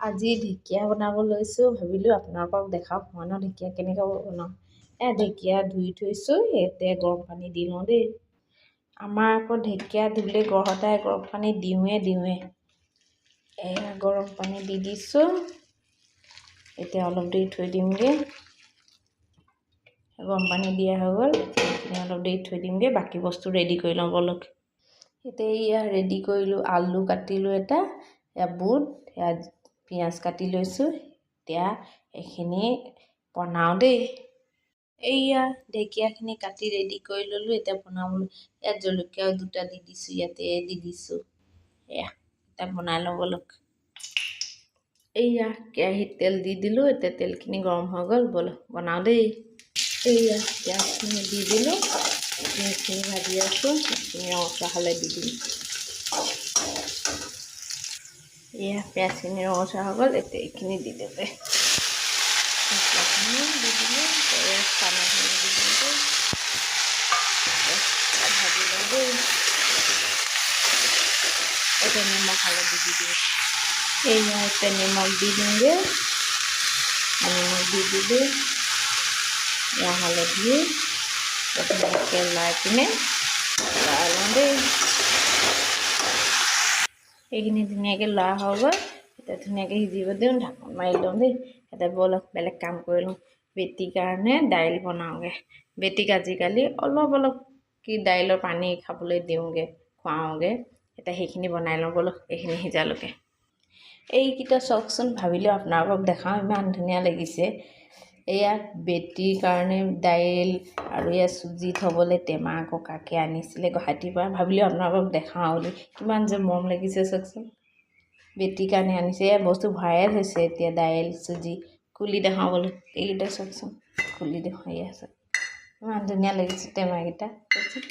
আজি ঢেকীয়া বনাব লৈছোঁ ভাবিলোঁ আপোনালোকক দেখাওক মই ঢেকীয়া কেনেকৈ বনাওঁ ঢেকীয়া ধুই থৈছোঁ এতিয়া গৰম পানী দি লওঁ দেই আমাৰ আকৌ ঢেকীয়া ধুলে সদায় গৰম পানী দিওঁৱে গৰম পানী দি দিছোঁ এতিয়া অলপ দেৰি থৈ দিমগৈ গৰম পানী দিয়া হৈ গ'ল অলপ দেৰি থৈ দিমগৈ বাকী বস্তু ৰেডি কৰি লওঁ বলক এতিয়া ৰেডি কৰিলোঁ আলু কাটিলোঁ এটা বুট পিঁয়াজ কাটি লৈছোঁ এতিয়া এইখিনি বনাওঁ দেই ঢেকীয়াখিনি কাটি ৰেডি কৰি ল'লোঁ এতিয়া বনাবলৈ ইয়াত জলকীয়াও দুটা দি দিছোঁ ইয়াতে দি দিছোঁ এতিয়া বনাই লওঁ বলক কেৰাহীত তেল দি দিলোঁ এতিয়া তেলখিনি গৰম হৈ গ'ল বলক বনাওঁ দেই পিঁয়াজখিনি দি দিলোঁ পিঁয়াজখিনি ভাজি আছোঁ সেইখিনি ৰঙচুৱা হ'লে দি দিম পিঁয়াজখিনি ৰঙচুৱা হৈ গ'ল এতিয়া এইখিনি দি দিওঁ মছলাখিনি দি দিলোঁ চানাখিনি দি দিলোঁ ভাজি লওঁ দেই এতিয়া নিমখ হালধি দি দিওঁ এতিয়া নিমখ দি দিওঁগৈ নিমখ দি দিলোঁ হালধি ধুনীয়াকৈ লাই পিনে লৰাই লওঁ দেই এইখিনি ধুনীয়াকৈ লৰা হৈ গ'ল এতিয়া ধুনীয়াকৈ সিজিব দিওঁ ঢাকোন মাৰি লওঁ দেই এতিয়া বলক বেলেগ কাম কৰি লওঁ বেটিৰ কাৰণে দাইল বনাওঁগৈ বেটিক আজিকালি অলপ কি দাইলৰ পানী খাবলৈ দিওঁগৈ খুৱাওঁগৈ এতিয়া সেইখিনি বনাই লওঁ বলক এইখিনি সিজালৈকে এইকেইটা চাওকচোন ভাবিলোঁ আপোনালোকক দেখাওঁ ইমান ধুনীয়া লাগিছে বেটিৰ কাৰণে দাইল আৰু চুজি থ'বলৈ টেমা ককাকে আনিছিলে গুৱাহাটীৰ পৰা ভাবিলোঁ আপোনালোকক দেখাওঁ বুলি কিমান যে মৰম লাগিছে চাওকচোন বেটিৰ কাৰণে আনিছে বস্তু ভৰাই থৈছে এতিয়া দাইল চুজি খুলি দেখাওঁ বোলো এইকেইটা চাওকচোন খুলি দেখাওঁ চাওক ইমান ধুনীয়া লাগিছে টেমাকেইটা চাওকচোন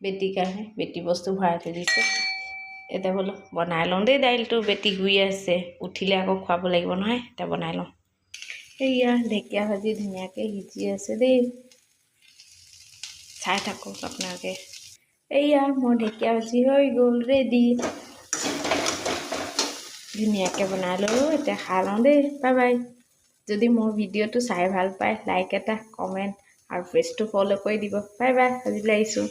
বেটিৰ কাৰণে বেটি বস্তু ভৰাই থৈ দিছে এতিয়া বোলো বনাই লওঁ দেই দাইলটো বেটি শুই আছে উঠিলে আকৌ খুৱাব লাগিব নহয় এতিয়া বনাই লওঁ ঢেকীয়া ভাজি ধুনীয়াকৈ সিজি আছে দেই চাই থাকক আপোনালোকে মোৰ ঢেকীয়া ভাজি হৈ গ'ল ৰেডি ধুনীয়াকৈ বনাই লওঁ এতিয়া খাই লওঁ দেই বাই বাই যদি মোৰ ভিডিঅ'টো চাই ভাল পায় লাইক এটা কমেণ্ট আৰু পেজটো ফ'ল' কৰি দিব বাই বাই আজিলৈ আহিছোঁ